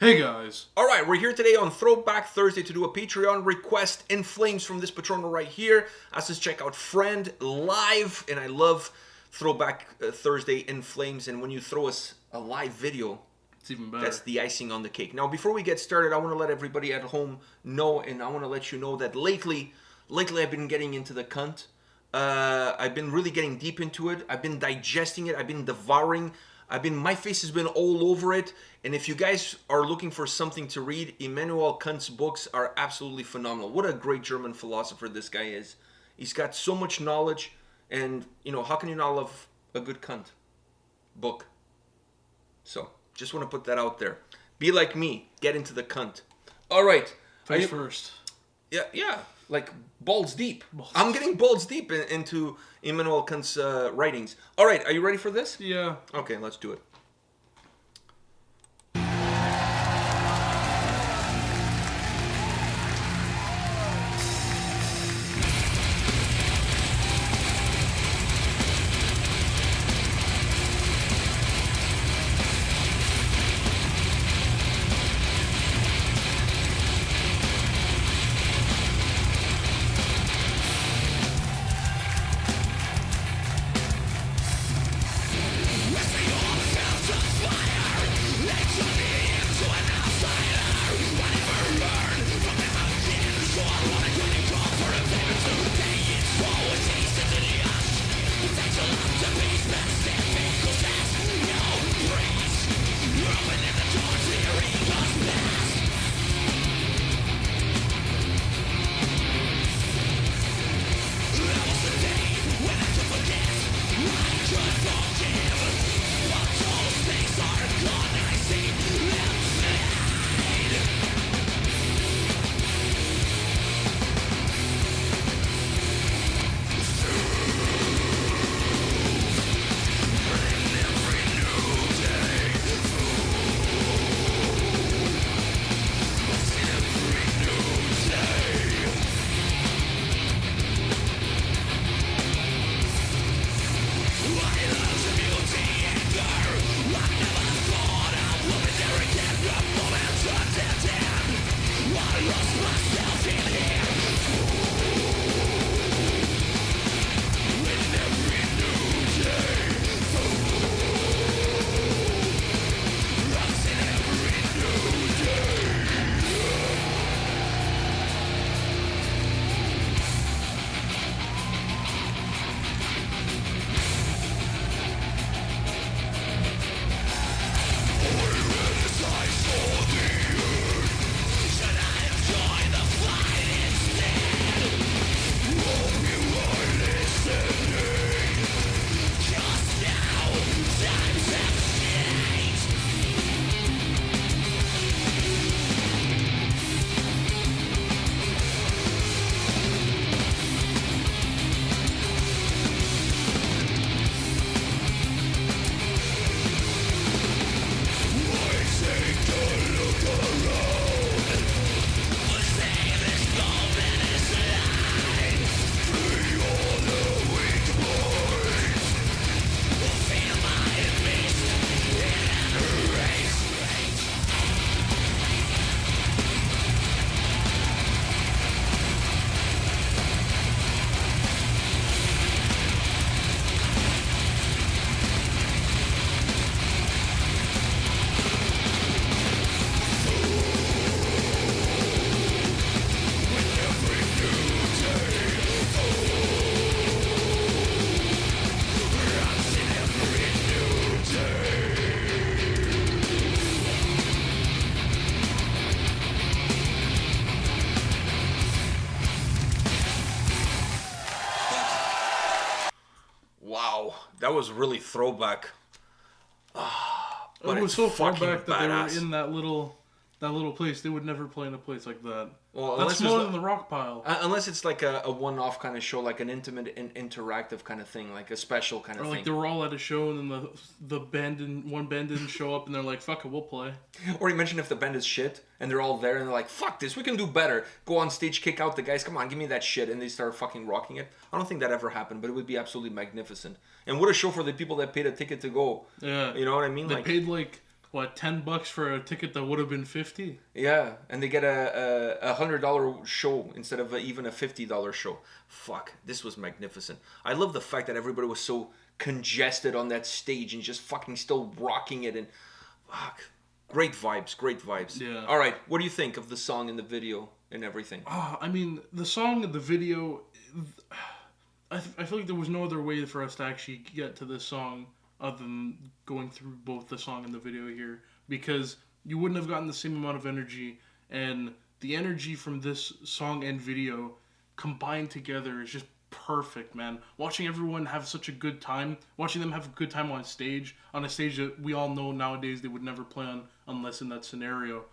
Hey guys. Alright, we're here today on Throwback Thursday to do a Patreon request in flames from this Patrono right here. I says check out Friend live, and I love Throwback Thursday in flames, and when you throw us a live video, It's even better. that's the icing on the cake. Now, before we get started, I want to let everybody at home know, and I want to let you know that lately I've been getting into the cunt. I've been really getting deep into it. I've been digesting it. I've been devouring. My face has been all over it. And if you guys are looking for something to read, Immanuel Kant's books are absolutely phenomenal. What a great German philosopher this guy is. He's got so much knowledge. And, how can you not love a good Kant book? So, just want to put that out there. Be like me. Get into the cunt. All right. Face first. Yeah. Like balls deep. I'm getting balls deep into Immanuel Kant's writings. All right. Are you ready for this? Yeah. Okay, let's do it. Wow, that was really throwback. But It was so far fucking back that they badass. were in that little place. They would never play in a place like that. Well, That's unless there's smaller than the rock pile. Unless it's like a one-off kind of show, like an intimate and interactive kind of thing, like a special kind of Or like thing. they were all at a show and then one band didn't show up and they're like, fuck it, we'll play. Or you mention if the band is shit and they're all there and they're like, fuck this, we can do better. Go on stage, kick out the guys, come on, give me that shit, and they start fucking rocking it. I don't think that ever happened, but it would be absolutely magnificent. And what a show for the people that paid a ticket to go. Yeah. You know what I mean? They Like, paid like what, $10 for a ticket that would have been 50? Yeah, and they get a $100 show instead of even a $50 show. Fuck, this was magnificent. I love the fact that everybody was so congested on that stage and just fucking still rocking it, and fuck, great vibes, great vibes. Yeah. All right, what do you think of the song and the video and everything? I mean, the song and the video, I feel like there was no other way for us to actually get to this song other than going through both the song and the video here, because you wouldn't have gotten the same amount of energy, and the energy from this song and video combined together is just perfect, man. Watching everyone have such a good time, watching them have a good time on a stage that we all know nowadays they would never play on unless in that scenario.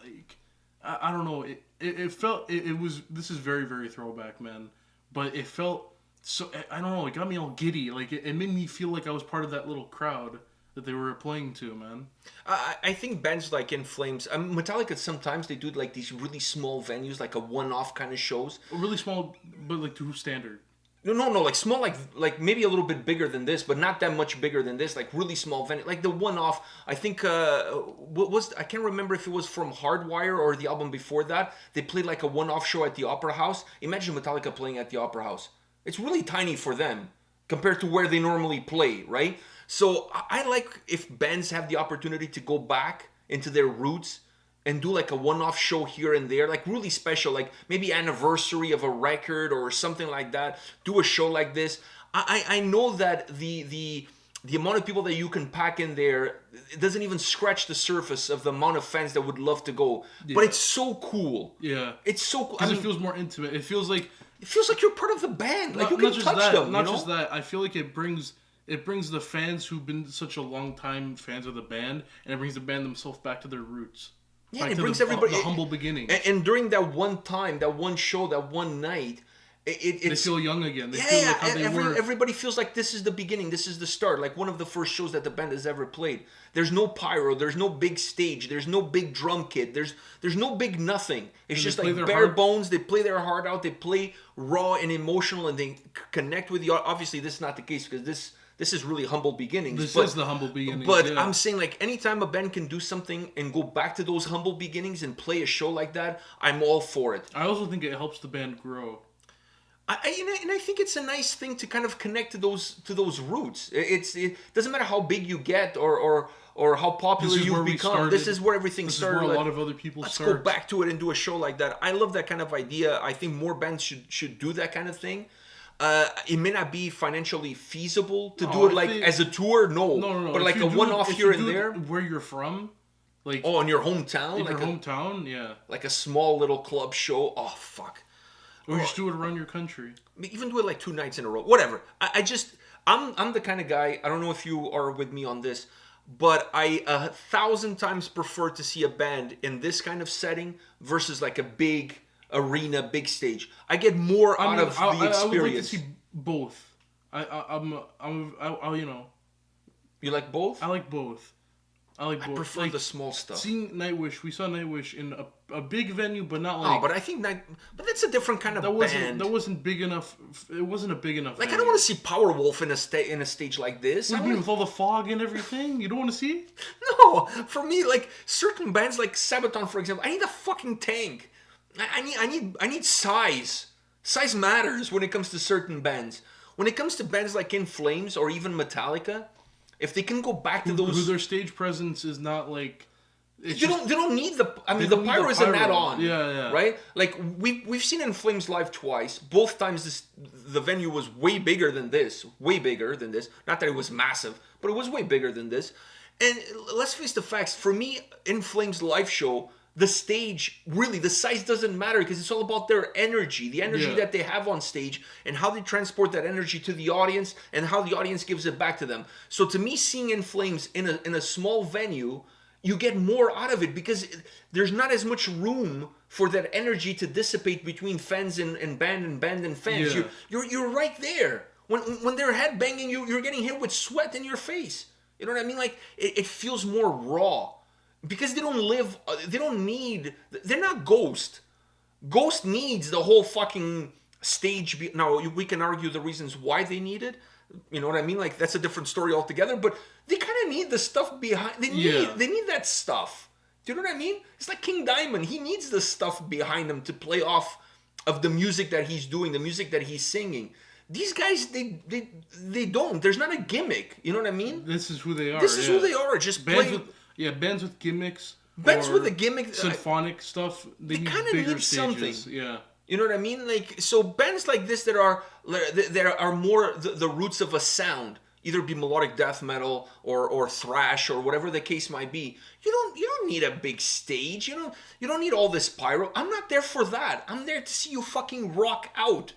Like, I don't know, it felt, it was, this is very, very throwback, man, but it felt so, I don't know, it got me all giddy. Like, it made me feel like I was part of that little crowd that they were playing to, man. I think bands like In Flames, Metallica, sometimes they do like these really small venues, like a one-off kind of shows. Really small, but like to standard. No, like small, like maybe a little bit bigger than this, but not that much bigger than this. Like really small venue, like the one-off. I think I can't remember if it was from Hardwire or the album before that. They played like a one-off show at the Opera House. Imagine Metallica playing at the Opera House. It's really tiny for them compared to where they normally play, right? So I like if bands have the opportunity to go back into their roots and do like a one-off show here and there, like really special, like maybe anniversary of a record or something like that. Do a show like this. I know that the amount of people that you can pack in there, it doesn't even scratch the surface of the amount of fans that would love to go. Yeah. But it's so cool. Yeah. It's so cool. Because it feels more intimate. It feels like you're part of the band. Like you can touch them. Not just that. I feel like it brings the fans who've been such a long time fans of the band, and it brings the band themselves back to their roots. Yeah, it brings everybody the humble beginnings. And during that one time, that one show, that one night, they feel young again. They feel like how they were. Everybody feels like this is the beginning. This is the start. Like one of the first shows that the band has ever played. There's no pyro. There's no big stage. There's no big drum kit. There's no big nothing. It's just like bare bones. They play their heart out. They play raw and emotional, and they connect with you. Obviously, this is not the case because this is really humble beginnings. This is the humble beginnings. But yeah. I'm saying, like, anytime a band can do something and go back to those humble beginnings and play a show like that, I'm all for it. I also think it helps the band grow. I think it's a nice thing to kind of connect to those roots. It doesn't matter how big you get or how popular you've become. This is where everything started. This is where a lot of other people start. Let's go back to it and do a show like that. I love that kind of idea. I think more bands should do that kind of thing. It may not be financially feasible to do it as a tour, no. But like a one-off here and there. Where you're from, like in your hometown, in your hometown, yeah, like a small little club show. Oh fuck. Or just do it around your country. Even do it like 2 nights in a row. Whatever. I'm the kind of guy. I don't know if you are with me on this, but I 1,000 times prefer to see a band in this kind of setting versus like a big arena, big stage. I get more out of the experience. I would like to see both. You know. You like both? I like both. I prefer the small stuff. Seeing Nightwish, we saw Nightwish in a big venue, but not like. Oh, but I think but that's a different kind of band. That wasn't big enough. It wasn't a big enough. Like venue. I don't want to see Powerwolf in a stage like this. What do you mean with all the fog and everything? You don't want to see? No, for me, like certain bands like Sabaton, for example, I need a fucking tank. I need size. Size matters when it comes to certain bands. When it comes to bands like In Flames or even Metallica. If they can go back to those, who their stage presence is not like, they don't need the. I mean, the pyro is an add-on. Yeah. Right? Like we've seen In Flames live twice. Both times the venue was way bigger than this. Way bigger than this. Not that it was massive, but it was way bigger than this. And let's face the facts. For me, In Flames live show, the stage, really, the size doesn't matter because it's all about their energy, the energy that they have on stage and how they transport that energy to the audience and how the audience gives it back to them. So to me, seeing In Flames in a small venue, you get more out of it because there's not as much room for that energy to dissipate between fans and band and fans. Yeah. You're right there. When they're headbanging, you're getting hit with sweat in your face. You know what I mean? Like, it feels more raw. Because they're not Ghost. Ghost needs the whole fucking stage. Now we can argue the reasons why they need it. You know what I mean? Like that's a different story altogether. But they kind of need the stuff behind. They need that stuff. Do you know what I mean? It's like King Diamond. He needs the stuff behind him to play off of the music that he's doing, the music that he's singing. These guys, they don't. There's not a gimmick. You know what I mean? This is who they are. This is who they are. Just bands bands with gimmicks. Bands with a gimmick. Symphonic stuff. They need kind of bigger need stages. something. Yeah. You know what I mean? Like, so bands like this that are more the roots of a sound, either be melodic death metal or thrash or whatever the case might be. You don't need a big stage. You don't need all this pyro. I'm not there for that. I'm there to see you fucking rock out.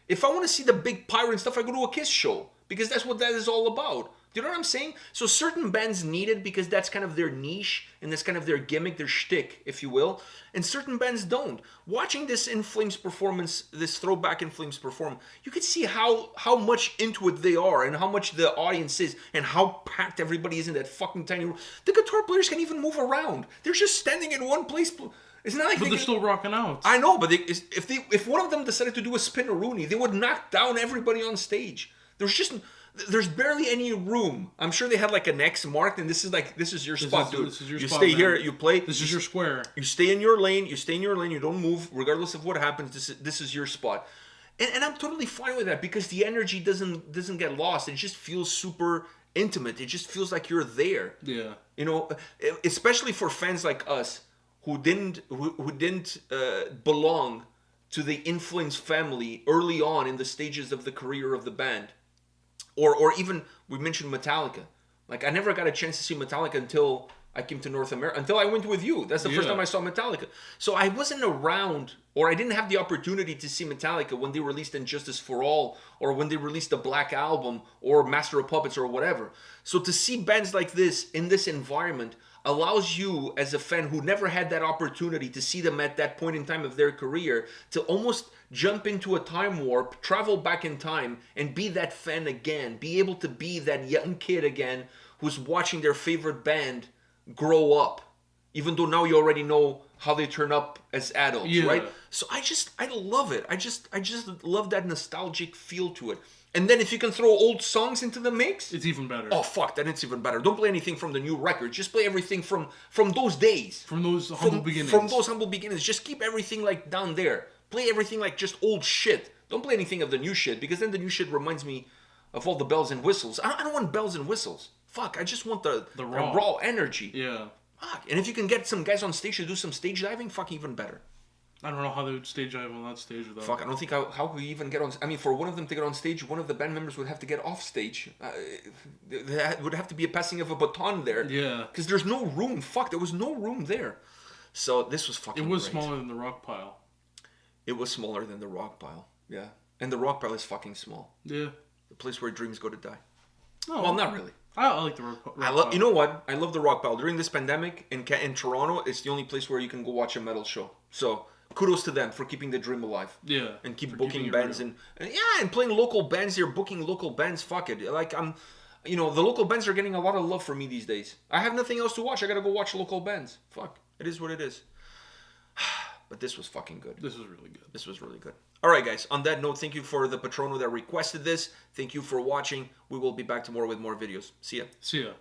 If I want to see the big pyro and stuff, I go to a Kiss show because that's what that is all about. Do you know what I'm saying? So certain bands need it because that's kind of their niche and that's kind of their gimmick, their shtick, if you will. And certain bands don't. Watching this In Flames performance, this throwback In Flames perform, you can see how much into it they are and how much the audience is and how packed everybody is in that fucking tiny room. The guitar players can't even move around. They're just standing in one place. It's not like they're still rocking out. I know, but if one of them decided to do a spin-a-rooney, they would knock down everybody on stage. There's barely any room. I'm sure they had like an X marked, and this is your spot, dude. This is your you spot, stay man. here, you play. This is your square. You stay in your lane. You don't move, regardless of what happens. This is your spot, and I'm totally fine with that because the energy doesn't get lost. It just feels super intimate. It just feels like you're there. Yeah. You know, especially for fans like us who didn't belong to the In Flames family early on in the stages of the career of the band. Or even, we mentioned Metallica. Like, I never got a chance to see Metallica until I came to North America, until I went with you. That's the first time I saw Metallica. So I wasn't around, or I didn't have the opportunity to see Metallica when they released Injustice for All, or when they released the Black Album, or Master of Puppets, or whatever. So to see bands like this in this environment allows you, as a fan who never had that opportunity to see them at that point in time of their career, to almost jump into a time warp, travel back in time, and be that fan again. Be able to be that young kid again who's watching their favorite band grow up. Even though now you already know how they turn up as adults, right? So I love it. I just love that nostalgic feel to it. And then if you can throw old songs into the mix, it's even better. Oh fuck, then it's even better. Don't play anything from the new record. Just play everything from those days. From those humble beginnings. From those humble beginnings. Just keep everything like down there. Play everything like just old shit. Don't play anything of the new shit, because then the new shit reminds me of all the bells and whistles. I don't want bells and whistles. Fuck, I just want the raw energy. Yeah. Fuck. And if you can get some guys on stage to do some stage diving, fuck, even better. I don't know how they would stage dive on that stage without. Fuck, I don't think how could we even get on. I mean, for one of them to get on stage, one of the band members would have to get off stage. There would have to be a passing of a baton there. Yeah. Because there's no room. Fuck, there was no room there. So this was fucking. It was great. smaller than the rock pile. It was smaller than the rock pile. Yeah, and the rock pile is fucking small. Yeah. The place where dreams go to die. Oh, well, not really. I like the rock pile. You know what? I love the rock pile. During this pandemic in Toronto, it's the only place where you can go watch a metal show. So kudos to them for keeping the dream alive. Yeah. And keep booking bands and playing local bands here, booking local bands. Fuck it. Like the local bands are getting a lot of love from me these days. I have nothing else to watch. I gotta go watch local bands. Fuck. It is what it is. But this was fucking good. This was really good. This was really good. All right, guys. On that note, thank you for the Patrono that requested this. Thank you for watching. We will be back tomorrow with more videos. See ya. See ya.